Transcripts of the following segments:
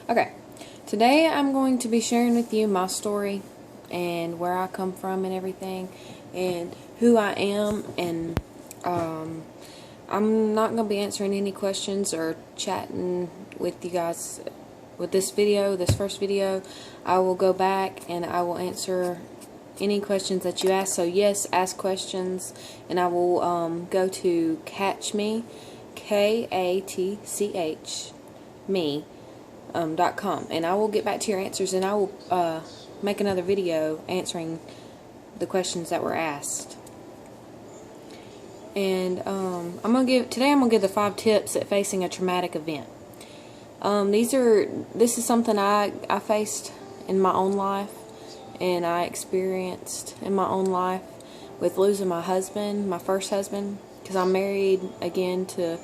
Okay, today I'm going to be sharing with you my story and where I come from and everything and who I am, and I'm not going to be answering any questions or chatting with you guys with this first video. I will go back and I will answer any questions that you ask. So yes, ask questions, and I will go to Catch Me, KATCH, me. .com, and I will get back to your answers, and I will make another video answering the questions that were asked. And today I'm gonna give the 5 tips at facing a traumatic event. This is something I faced in my own life, and I experienced in my own life with losing my husband, my first husband, because I'm married again to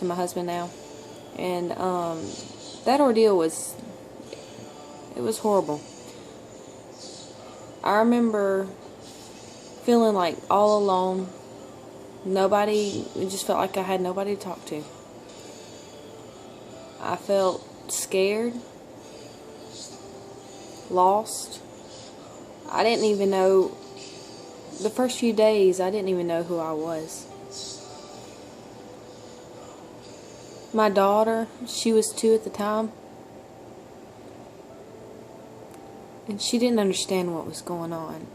my husband now, and that ordeal was horrible. I remember feeling like all alone. It just felt like I had nobody to talk to. I felt scared, lost. I didn't even know, the first few days, I didn't even know who I was. My daughter, she was 2 at the time, and she didn't understand what was going on.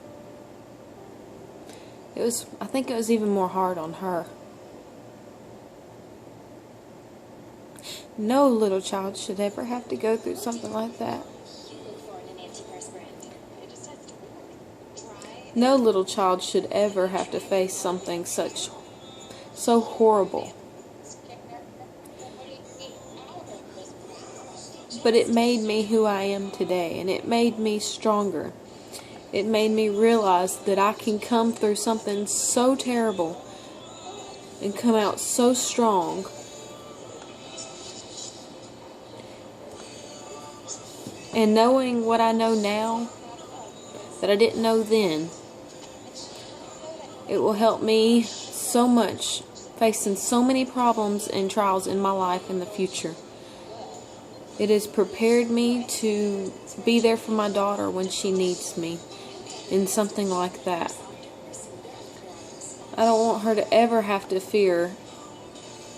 I think it was even more hard on her. No little child should ever have to go through something like that. No little child should ever have to face something so horrible. But it made me who I am today, and it made me stronger. It made me realize that I can come through something so terrible and come out so strong. And knowing what I know now that I didn't know then, it will help me so much facing so many problems and trials in my life in the future. It has prepared me to be there for my daughter when she needs me in something like that. I don't want her to ever have to fear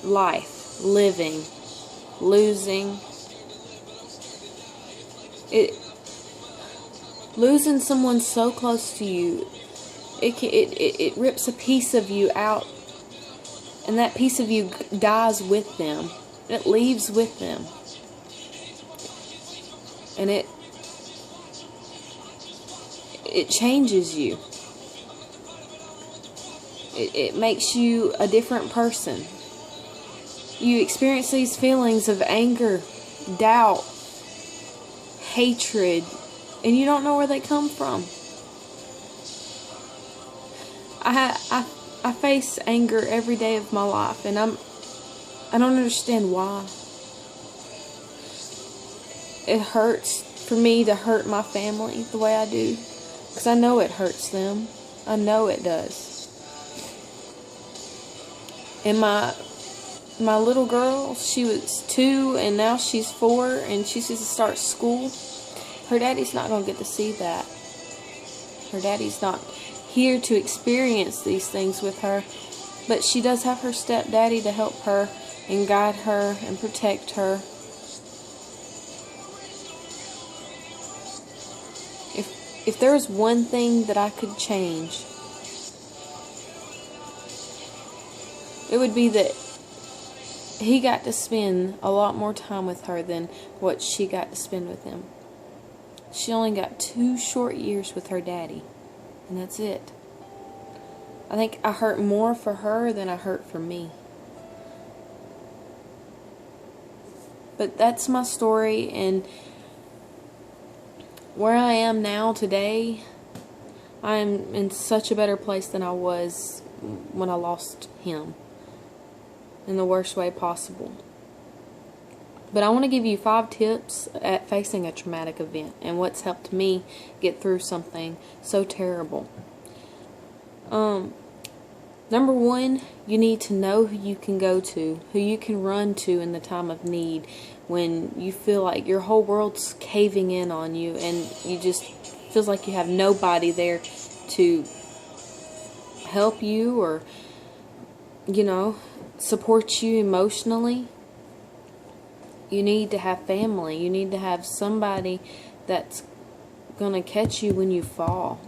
life, living, losing. Losing someone so close to you, it rips a piece of you out, and that piece of you dies with them. It leaves with them. And it changes you. It makes you a different person. You experience these feelings of anger, doubt, hatred, and you don't know where they come from. I face anger every day of my life, and I don't understand why. It hurts for me to hurt my family the way I do, because I know it hurts them. I know it does. And my little girl, she was 2 and now she's 4, and she's going to start school. Her daddy's not going to get to see that. Her daddy's not here to experience these things with her, but she does have her stepdaddy to help her and guide her and protect her. If there was one thing that I could change, it would be that he got to spend a lot more time with her than what she got to spend with him. She only got 2 short years with her daddy, and that's it. I think I hurt more for her than I hurt for me. But that's my story, and where I am now today, I am in such a better place than I was when I lost him, in the worst way possible. But I want to give you 5 tips at facing a traumatic event and what's helped me get through something so terrible. Number one, you need to know who you can go to, who you can run to in the time of need, when you feel like your whole world's caving in on you and you just feels like you have nobody there to help you or, support you emotionally. You need to have family. You need to have somebody that's going to catch you when you fall.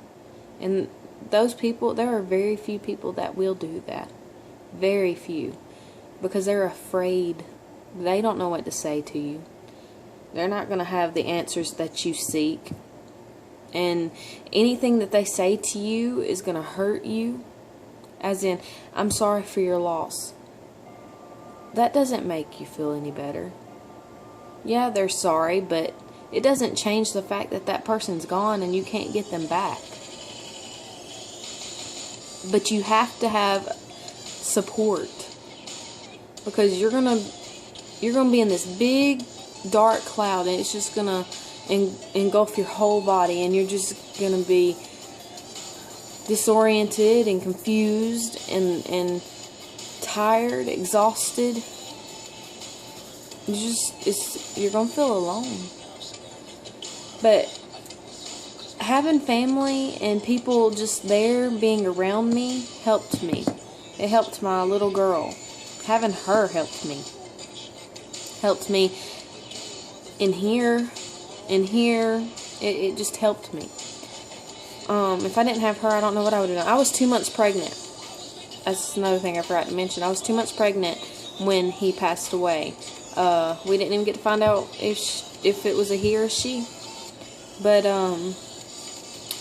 And those people, there are very few people that will do that. Very few. Because they're afraid. They don't know what to say to you. They're not going to have the answers that you seek. And anything that they say to you is going to hurt you. As in, I'm sorry for your loss. That doesn't make you feel any better. Yeah, they're sorry, but it doesn't change the fact that that person's gone and you can't get them back. But you have to have support, because you're gonna be in this big dark cloud, and it's just gonna engulf your whole body, and you're just gonna be disoriented and confused and tired, exhausted. You're gonna feel alone. But having family and people just there being around me helped me. It helped my little girl. Having her helped me. Helped me in here. It just helped me. If I didn't have her, I don't know what I would have done. I was 2 months pregnant. That's another thing I forgot to mention. I was 2 months pregnant when he passed away. We didn't even get to find out if it was a he or a she. But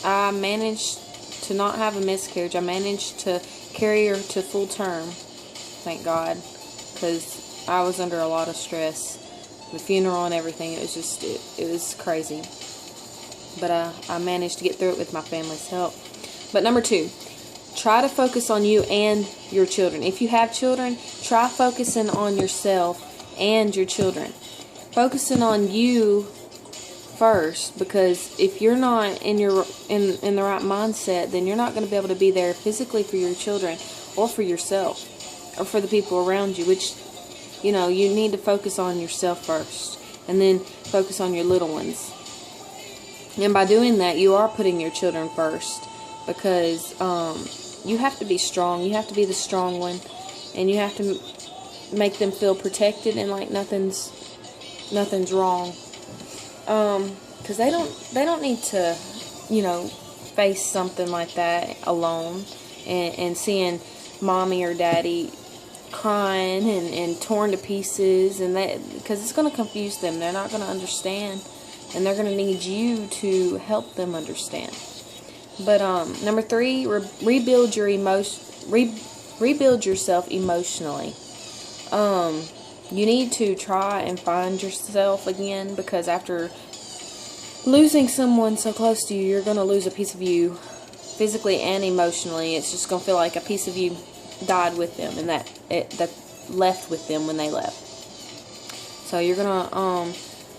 I managed to not have a miscarriage. I managed to carry her to full term. Thank God. Because I was under a lot of stress. The funeral and everything. It was just, it was crazy. But I managed to get through it with my family's help. But number 2, try to focus on you and your children. If you have children, try focusing on yourself and your children. Focusing on you first, because if you're not in the right mindset, then you're not going to be able to be there physically for your children or for yourself or for the people around you, which, you need to focus on yourself first and then focus on your little ones. And by doing that, you are putting your children first, because you have to be strong. You have to be the strong one, and you have to make them feel protected and like nothing's wrong. Because they don't need to, face something like that alone, and seeing mommy or daddy crying and torn to pieces, and that, because it's going to confuse them. They're not going to understand, and they're going to need you to help them understand. But number 3, rebuild yourself emotionally. You need to try and find yourself again, because after losing someone so close to you, you're going to lose a piece of you physically and emotionally. It's just going to feel like a piece of you died with them, and that left with them when they left. So you're going to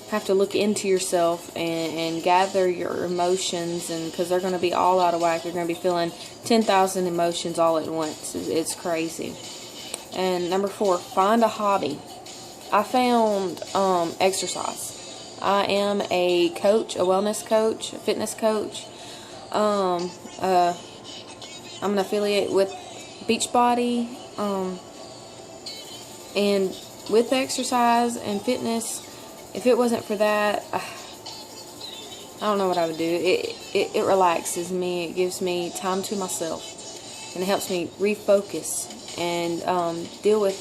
have to look into yourself and gather your emotions, and because they're going to be all out of whack. You're going to be feeling 10,000 emotions all at once. It's crazy. And number 4, find a hobby. I found exercise. I am a coach, a wellness coach, a fitness coach. I'm an affiliate with Beachbody, and with exercise and fitness, if it wasn't for that, I don't know what I would do. It relaxes me. It gives me time to myself, and it helps me refocus and deal with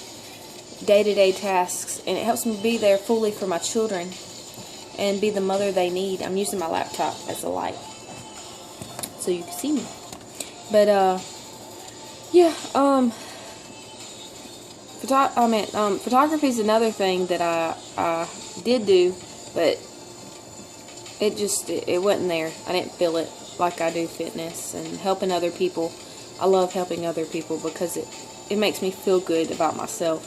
day-to-day tasks, and it helps me be there fully for my children and be the mother they need. I'm using my laptop as a light so you can see me. But yeah, photography is another thing that I did do, but it wasn't there. I didn't feel it like I do fitness and helping other people. I love helping other people because it makes me feel good about myself.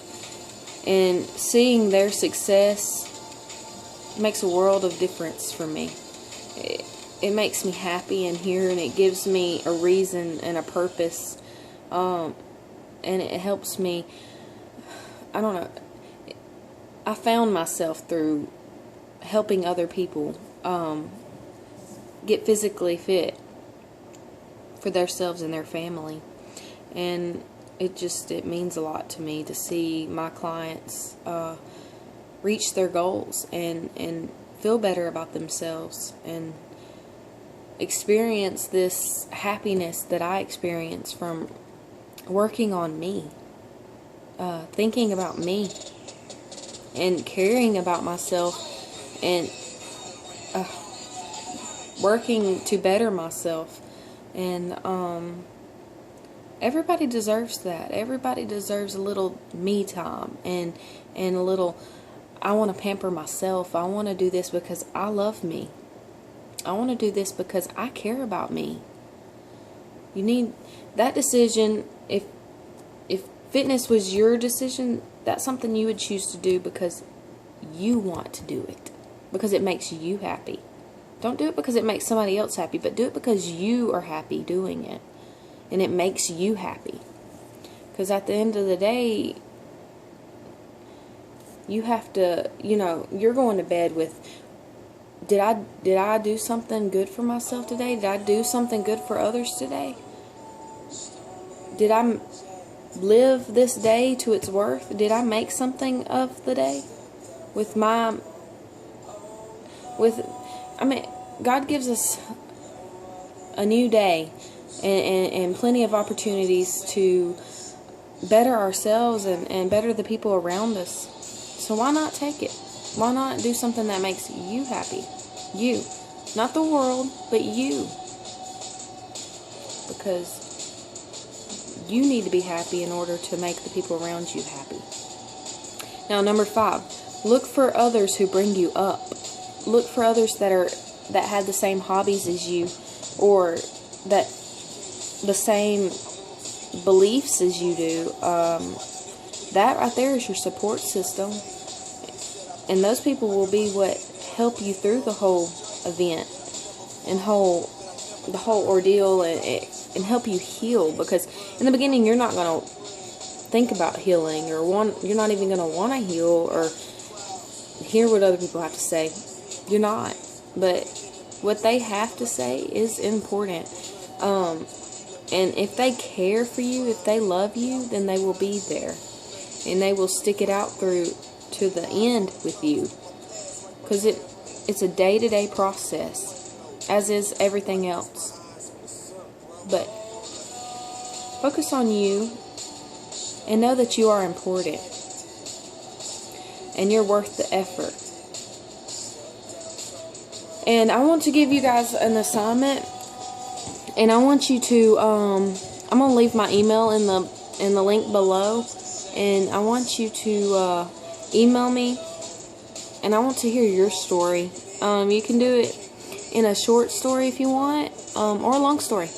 And seeing their success makes a world of difference for me. It makes me happy in here, and it gives me a reason and a purpose. and it helps me. I don't know. I found myself through helping other people get physically fit for themselves and their family, and it means a lot to me to see my clients reach their goals and feel better about themselves and experience this happiness that I experience from working on me, thinking about me and caring about myself and working to better myself. And everybody deserves that. Everybody deserves a little me time and a little, I want to pamper myself. I want to do this because I love me. I want to do this because I care about me. You need that decision. If fitness was your decision, that's something you would choose to do because you want to do it, because it makes you happy. Don't do it because it makes somebody else happy, but do it because you are happy doing it and it makes you happy. Because at the end of the day, you have to, you're going to bed with, did I do something good for myself today? Did I do something good for others today? Did I live this day to its worth? Did I make something of the day God gives us a new day and plenty of opportunities to better ourselves and better the people around us. So why not take it? Why not do something that makes you happy? You. Not the world, but you. Because you need to be happy in order to make the people around you happy. Now, number 5, look for others who bring you up. Look for others that have the same hobbies as you, or that the same beliefs as you do. That right there is your support system, and those people will be what help you through the whole event and the whole ordeal and help you heal. Because in the beginning, you're not going to think about healing, or you're not even going to want to heal or hear what other people have to say. You're not. But what they have to say is important. And if they care for you, if they love you, then they will be there. And they will stick it out through to the end with you. Because it's a day-to-day process, as is everything else. But focus on you and know that you are important. And you're worth the effort. And I want to give you guys an assignment, and I want you to, I'm going to leave my email in the link below, and I want you to email me, and I want to hear your story. You can do it in a short story if you want, or a long story,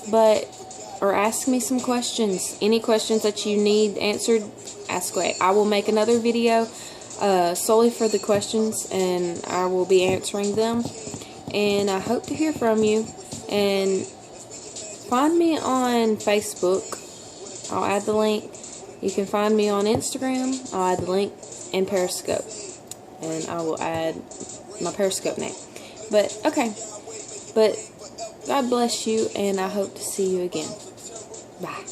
or ask me some questions. Any questions that you need answered, ask away. I will make another video solely for the questions, and I will be answering them. And I hope to hear from you. And find me on Facebook. I'll add the link. You can find me on Instagram. I'll add the link, and Periscope. And I will add my Periscope name. But God bless you, and I hope to see you again. Bye.